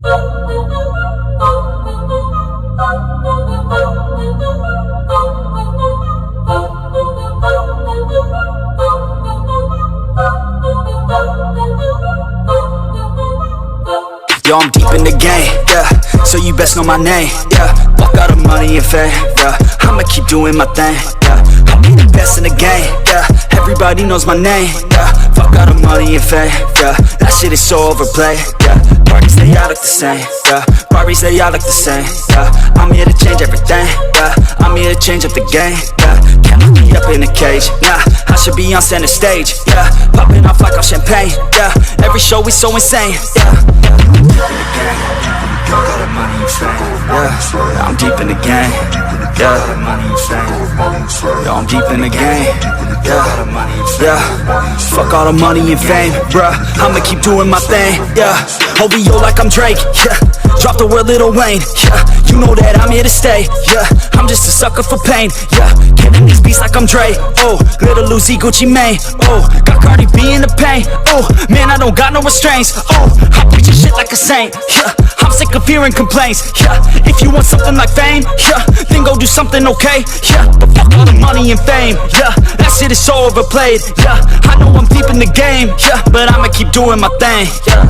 Yo, I'm deep in the game, yeah, so you best know my name, yeah. Fuck all the money and fame, yeah, I'ma keep doing my thing, yeah. I'll be the best in the game, yeah, everybody knows my name, yeah. Fuck all the money and fame, yeah, that shit is so overplayed, yeah. Parties, they all look the same, yeah, parties, they all look the same, yeah. I'm here to change everything, yeah, I'm here to change up the game, yeah. Can't lock me up in a cage, nah, I should be on center stage, yeah. Popping off like I'm champagne, yeah, every show is so insane, yeah. Fuck all the money and fame, yeah, I'm deep in the game, yeah, yo, I'm deep in the game, yeah, fuck all the money and fame, bruh, I'ma keep doing my thing, yeah, OVO like I'm Drake, yeah, drop the word Lil Wayne, yeah, you know that I'm here to stay, yeah, I'm just a sucker for pain, yeah, killing these beats like I'm Dre, oh, Little Uzi, Gucci Mane, oh, got Cardi B in the pain, oh, man, I don't got no restraints, oh, I preach your shit like a saint, yeah, I'm sick of hearing complaints, yeah, if you want something like fame, yeah, then go do something okay, yeah, but fuck all the money and fame, yeah, that shit is so overplayed, yeah, I know I'm deep in the game, yeah, but I'ma keep doing my thing, yeah.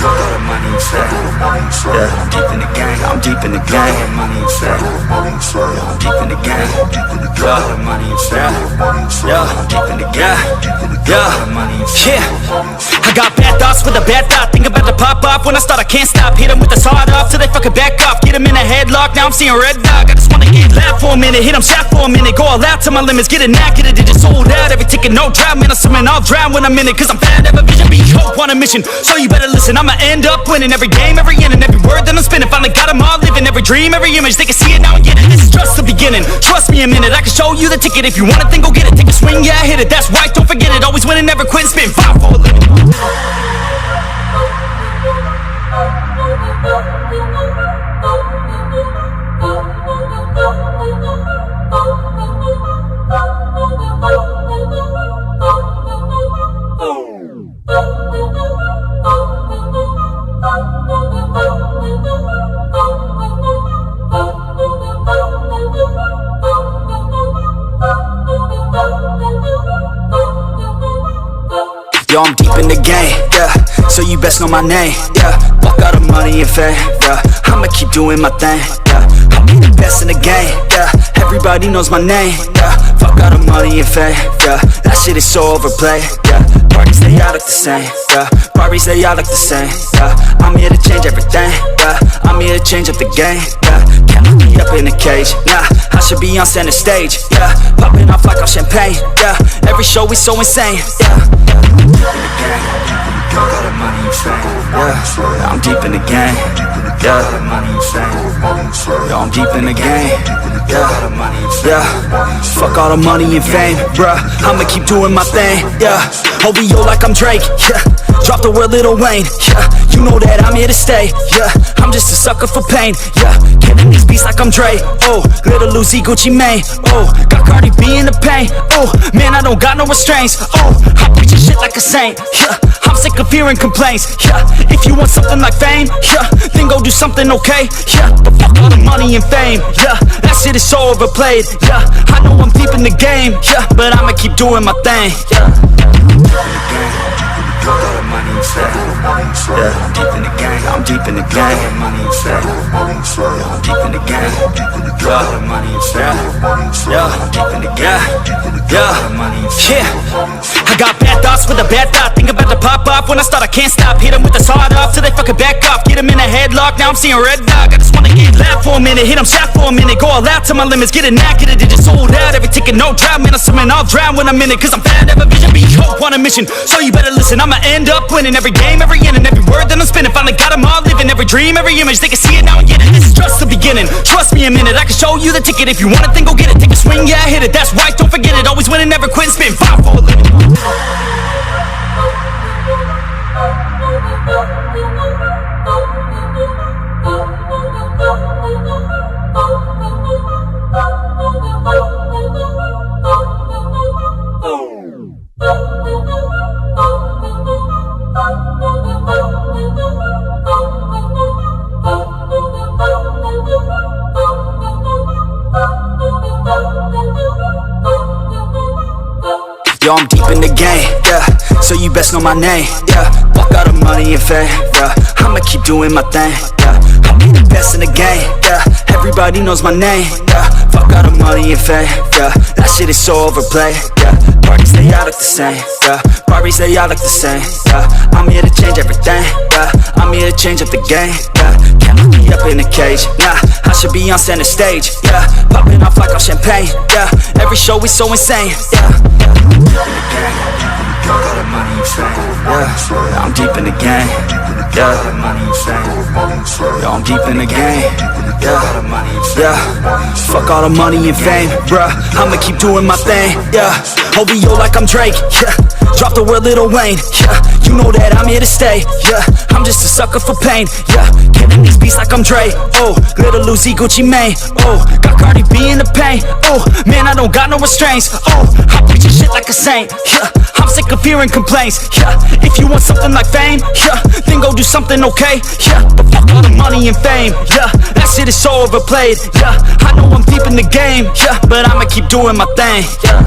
Fuck all the money and fame, yeah, I'm deep in the game, I'm deep in the game, money and fame, yeah, I'm deep in the game, yeah, money and fame, yeah, I'm deep in the game, yeah, I got bad thoughts with a bad thought, think about to pop off when I start, I can't stop, hit them with the sawed off till they fucking back off, get them in a headlock, now I'm seeing red dog, I just wanna get loud for a minute, hit them shot for a minute, go all out to my limits, get it knackered, it just sold out, every ticket no drought, man, I'm swimming, I'll drown when I'm in it, cause I'm fat, have a vision, be hope on a mission, so you better listen, I'ma end up winning every game, every inning, every word that I'm spinning, finally got them all living, every dream, every image, they can see it now and get it, this is just the beginning, trust me a minute, I can show you the ticket, if you want it, then go get it, take a swing, yeah, hit it, that's right, don't forget it, always winning, never quit, spin 5 for a living. Yo, I'm deep in the game, yeah, so you best know my name, yeah. Fuck all the money and fame, yeah, I'ma keep doing my thing, yeah. I'll be the best in the game, yeah, everybody knows my name, yeah. Fuck all the money and fame, yeah, that shit is so overplayed, yeah. Parties, they all look the same, yeah, parties, they all look the same, yeah. I'm here to change everything, yeah, I'm here to change up the game, yeah. Can't lock me up in a cage, nah, I should be on center stage, yeah. Popping off like I'm champagne, yeah, every show is so insane, yeah. Fuck all the money and fame, yeah, I'm deep in the game, yeah, yo, I'm deep in the game, yeah, fuck all the money and fame, bruh, I'ma keep doing my thing, yeah, OVO like I'm Drake, yeah, drop the word Lil Wayne, yeah, you know that I'm here to stay, yeah, I'm just a sucker for pain, yeah, killing these beats like I'm Dre, oh, Little Uzi, Gucci Mane, oh, got Cardi B in the pain, oh, man, I don't got no restraints, oh, I preach your shit like a saint, yeah, I'm sick of hearing complaints, yeah, if you want something like fame, yeah, then go do something okay, yeah, but fuck all the money and fame, yeah, that shit is so overplayed, yeah, I know I'm deep in the game, yeah, but I'ma keep doing my thing, yeah. Fuck all the money and fame, yeah, I'm deep in the game, I'm deep in the game, money and fame, yeah, I'm deep in the game, yeah, money and fame, yeah, I'm deep in the game, yeah, I got bad thoughts with a bad thought, think about to pop off when I start, I can't stop, hit them with the sawed off till they fucking back off, get them in a headlock, now I'm seeing red dog, I just wanna get loud for a minute, hit them shot for a minute, go all out to my limits, get it knackered, it just sold out, every ticket no drought, man, I'm swimming, I'll drown when I'm in it, cause I'm fat, have a vision, be hope on a mission, so you better listen, I'ma end up winning every game, every inning, every word that I'm spinning, finally got them all living, every dream, every image, they can see it now and get it, this is just the beginning, trust me a minute, I can show you the ticket, if you want it, then go get it, take a swing, yeah, hit it, that's right, don't forget it, always winning, never quit, spin 5 for a living. Oh. deep in the game, yeah. So you best know my name, yeah. Fuck all the money and fame, yeah. I'ma keep doing my thing, yeah. I'll be the best in the game, yeah. Everybody knows my name, yeah. Fuck all the money and fame, yeah. That shit is so overplayed, yeah. Parties, they all look the same, yeah. Barbies, they all look the same, yeah. I'm here to change everything, yeah. I'm here to change up the game, yeah. Can't lock me up in a cage, nah. I should be on center stage, yeah. Popping off like all champagne, yeah. Every show is so insane, yeah. All the money and fame, yeah. I'm deep in the game, yeah. All the money and fame, yeah. I'm deep in the game, yeah. Fuck all the money and fame, bruh. I'ma keep doing my thing, yeah. OVO like I'm Drake, yeah. Drop the word Lil Wayne, yeah. You know that I'm here to stay, yeah. I'm just a sucker for pain, yeah. Killing these beats like I'm Dre, oh. Little Lucy, Gucci Mane, oh. Got Cardi B in the pain, oh. Man, I don't got no restraints, oh. I preach shit like a saint, yeah. I'm sick of hearing complaints, yeah. If you want something like fame, yeah, then go do something okay, yeah. But fuck all the money and fame, yeah. That shit is so overplayed, yeah. I know I'm deep in the game, yeah. But I'ma keep doing my thing, yeah.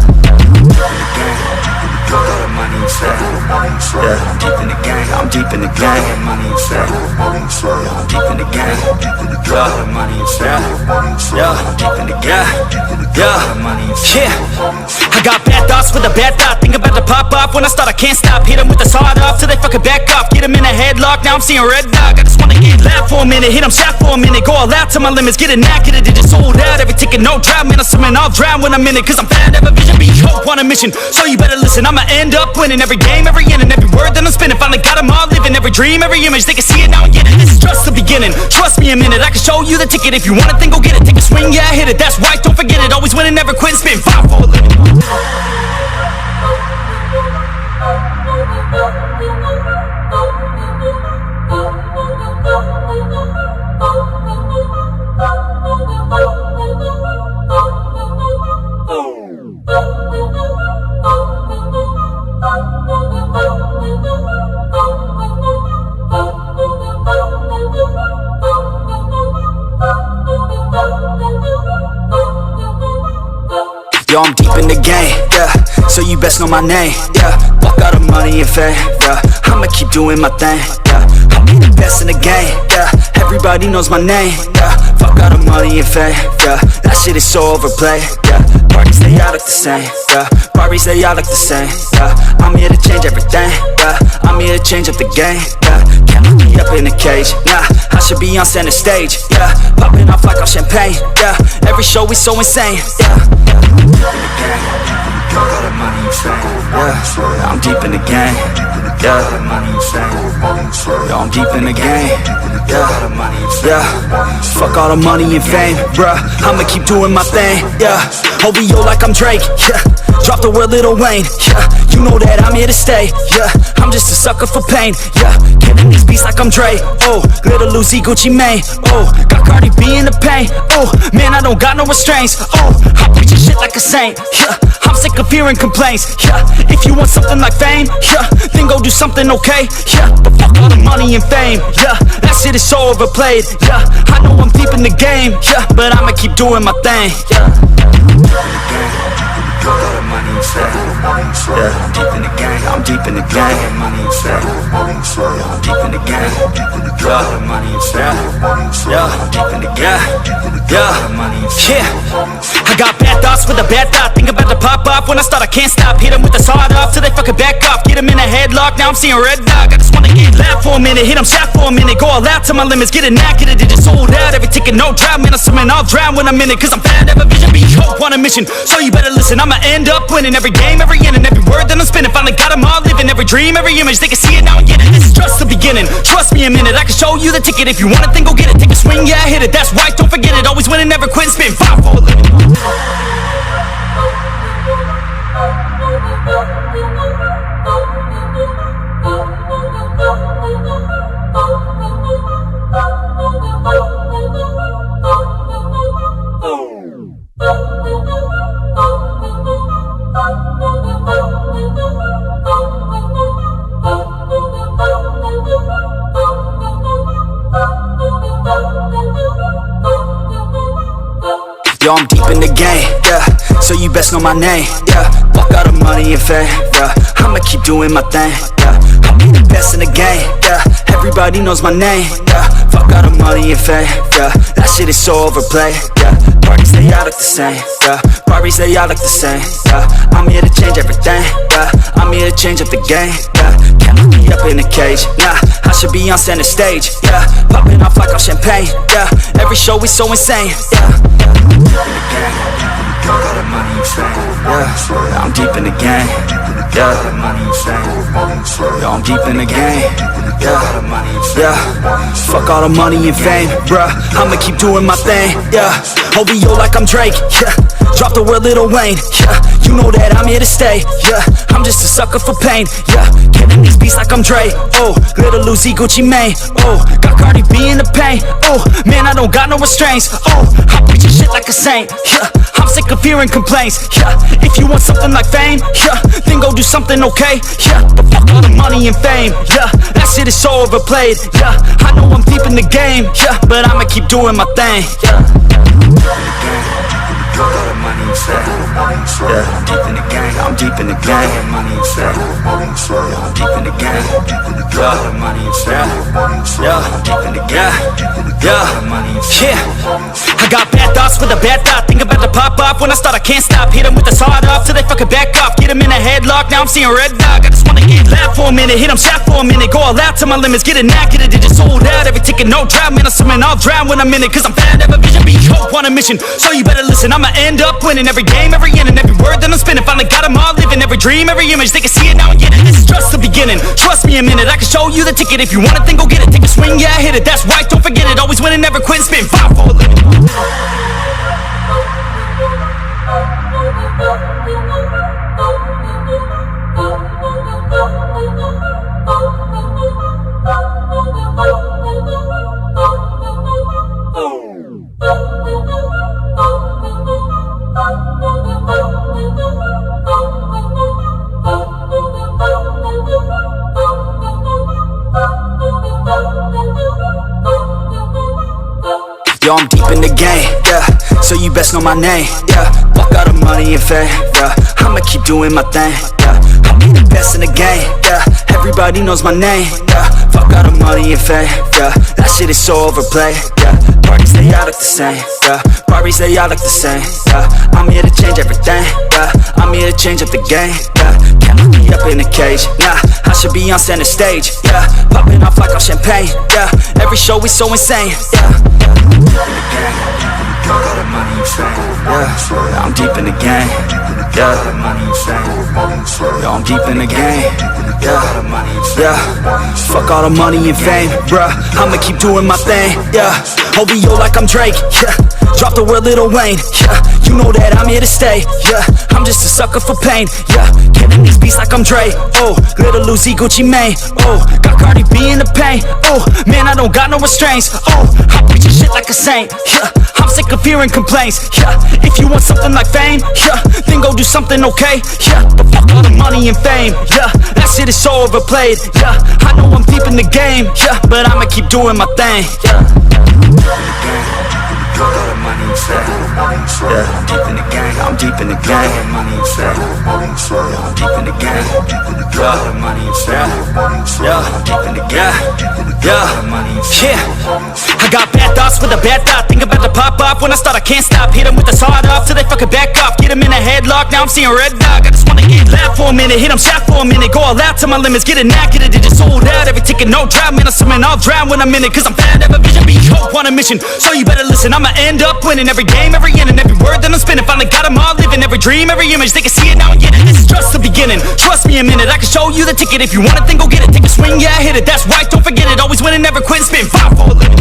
All the money and fame, yeah. I'm deep in the game, I'm deep in the game. All the money and fame, yeah. I'm deep in the game, yeah. All the money and fame, yeah. I'm deep in the game, yeah. I got bad thoughts with a bad thought. Think about to pop off when I start, I can't stop. Hit 'em with the sawed off till they fucking back off. Get 'em in a headlock, now I'm seeing red dog. I just wanna get loud for a minute, hit 'em shot for a minute. Go all out to my limits, get it knackered, it just sold out. Every ticket, no drought, man, I'm swimming, I'll drown when I'm in it. Cause I'm fat, have a vision, be hope on a mission. So you better listen, I'ma end up winning every game, every inning, every word that I'm spinning. Finally got 'em all living, every dream, every image. They can see it now and get it, this is just the beginning. Trust me a minute, I can show you the ticket. If you want it, then go get it. Take a swing, yeah, hit it, that's right, don't forget it. Always winning, never quitting, spin 5 for a living. Yo, I'm deep in the game, yeah. So you best know my name, yeah. Fuck all the money and fame, yeah. I'ma keep doing my thing, yeah. I'll be the best in the game, yeah. Everybody knows my name, yeah. Fuck all the money and fame, yeah. That shit is so overplayed, yeah. Parties, they all look the same, yeah. Barbies, they all look the same, yeah. I'm here to change everything, yeah. I'm here to change up the game, yeah. Can't lock me up in a cage, nah. I should be on center stage, yeah. Popping off like all champagne, yeah. Every show is so insane, yeah. All the money and fame, yeah. I'm deep in the game, yeah. All the money and fame, yeah. I'm deep in the game, yeah. Fuck all the money and fame, bruh. I'ma keep doing my thing, yeah. OVO like I'm Drake, yeah. Drop the word Lil Wayne, yeah. You know that I'm here to stay, yeah. I'm just a sucker for pain, yeah. Killing these beats like I'm Dre, oh. Little Lucy, Gucci Mane, oh. Got Cardi B in the pain, oh. Man, I don't got no restraints, oh. I preach shit like a saint, yeah. I'm sick of hearing complaints, yeah. If you want something like fame, yeah, then go do something okay, yeah. But fuck all the money and fame, yeah. That shit is so overplayed, yeah. I know I'm deep in the game, yeah. But I'ma keep doing my thing, yeah. All the money and fame, yeah. I'm deep in the game, I'm deep in the game. All the money and fame, yeah. I'm deep in the game, yeah. All the money and fame, yeah. I'm deep in the game, yeah. I got bad thoughts with a bad thought. Think about to pop off when I start, I can't stop. Hit 'em with the sawed off till they fucking back off. Get 'em in a headlock, now I'm seeing red dog. I just wanna get loud for a minute, hit 'em shot for a minute. Go all out to my limits, get it knackered, it just sold out. Every ticket, no drought, man, I'm swimming, I'll drown when I'm in it. Cause I'm fat, have a vision, be hope on a mission. So you better listen, I'ma end up winning every game, every inning, every word that I'm spinning. Finally got 'em all living, every dream, every image. They can see it now and get it, this is just the beginning. Trust me a minute, I can show you the ticket. If you want it, then go get it. Take a swing, yeah, hit it, that's right, don't forget it. Always winning, never quitting, spin 5 for a living. Yo, I'm deep in the game, yeah. So you best know my name, yeah. Fuck all the money and fame, yeah. I'ma keep doing my thing, yeah. I'll be the best in the game, yeah. Everybody knows my name, yeah. Fuck all the money and fame, yeah. That shit is so overplayed, yeah. Parties, they all look the same, yeah. Parties, they all look the same, yeah. I'm here to change everything, yeah. I'm here to change up the game, yeah. Can't lock me up in a cage, nah. I should be on center stage, yeah. Popping off like I'm champagne, yeah. Every show is so insane, yeah. Fuck all the money and fame, yeah. I'm deep in the game, yeah. All the money and fame, yo, I'm deep in the game, yeah. Fuck all the money and fame, bruh. I'ma keep doing my thing, yeah. OVO like I'm Drake, yeah. Drop the word Lil Wayne, yeah. You know that I'm here to stay, yeah. I'm just a sucker for pain, yeah. Killing these beats like I'm Dre, oh. Little Uzi, Gucci Mane, oh. Got Cardi B in the pain, oh. Man, I don't got no restraints, oh. I'm preaching shit like a saint, yeah. I'm sick of hearing complaints, yeah. If you want something like fame, yeah, then go do something okay, yeah. But fuck all the money and fame, yeah. That shit is so overplayed, yeah. I know I'm deep in the game, yeah. But I'ma keep doing my thing, yeah. Fuck all the money and fame, yeah. I'm deep in the game, I'm deep in the game. Money and fame, yeah. I'm deep in the game, yeah. The money and fame, yeah. I'm deep in the game, yeah. I got bad thoughts with a bad thought. Think about to pop off when I start, I can't stop. Hit them with the sawed off till they fucking back off. Get them in a headlock, now I'm seeing red dog. I just wanna get loud for a minute, hit them shot for a minute. Go all out to my limits, get it knackered, it just sold out. Every ticket, no drought, man, I'm swimming, I'll drown when I'm in it. Cause I'm fat, have a vision, be hope on a mission. So you better listen, I'ma end up winning every game, every inning, every word that I'm spinning. Finally got them all living, every dream, every image. They can see it now and get it, this is just the beginning. Trust me a minute, I can show you the ticket. If you want it, then go get it. Take a swing, yeah, hit it, that's right, don't forget it. Always winning, never quit, spin 5 for a living. Yo, I'm deep in the game, yeah. So you best know my name, yeah. Fuck all the money and fame, yeah. I'ma keep doing my thing, yeah. I'll be the best in the game, yeah. Everybody knows my name, yeah. Fuck all the money and fame, yeah. That shit is so overplayed, yeah. Parties, they all look the same, yeah. Parties, they all look the same, yeah. I'm here to change everything, yeah. I'm here to change up the game, yeah. Can't lock me up in a cage, nah. I should be on center stage, yeah. Popping off like I'm champagne, yeah. Every show is so insane, yeah. Fuck all the money and fame, yeah. I'm deep in the game, yeah. The money and fame, yo, I'm deep in the game, yeah. Fuck all the money and fame, bruh. I'ma keep doing my thing, yeah. OVO like I'm Drake, yeah. Drop the word Lil Wayne, yeah. You know that I'm here to stay, yeah. I'm just a sucker for pain, yeah. Killing these beats like I'm Dre, oh. Little Uzi, Gucci Mane, oh. Got Cardi B in the pain, oh. Man, I don't got no restraints, oh. I'm preaching shit like a saint, yeah. I'm sick of hearing complaints, yeah. If you want something like fame, yeah, then go do something okay, yeah. But fuck all the money and fame, yeah. That shit is so overplayed, yeah. I know I'm deep in the game, yeah. But I'ma keep doing my thing, yeah. Fuck all the money and fame, yeah. I'm deep in the game, I'm deep in the game. Money and fame, yeah. I'm deep in the game, yeah. The money and fame, yeah. I'm deep in the game, yeah. I got bad thoughts with a bad thought. Think about to pop off when I start, I can't stop. Hit them with the sawed off till they fucking back off. Get them in a headlock, now I'm seeing red dog. I just wanna get loud for a minute, hit them shot for a minute. Go all out to my limits, get it knackered, it just sold out. Every ticket, no drought, man, I'm swimming, I'll drown when I'm in it. Cause I'm fat, have a vision, be hope on a mission. So you better listen, I'ma end up winning every game, every inning, every word that I'm spinning. Finally got them all living, every dream, every image. They can see it now and get it, this is just the beginning. Trust me a minute, I can show you the ticket. If you want it, then go get it. Take a swing, yeah, hit it, that's right, don't forget it. Always winning, never quit, spin 5 for a living.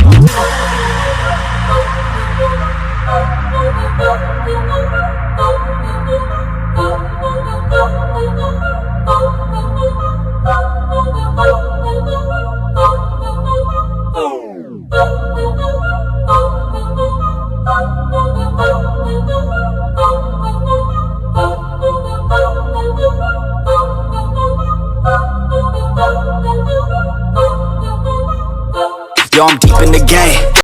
Yo, I'm deep in the game.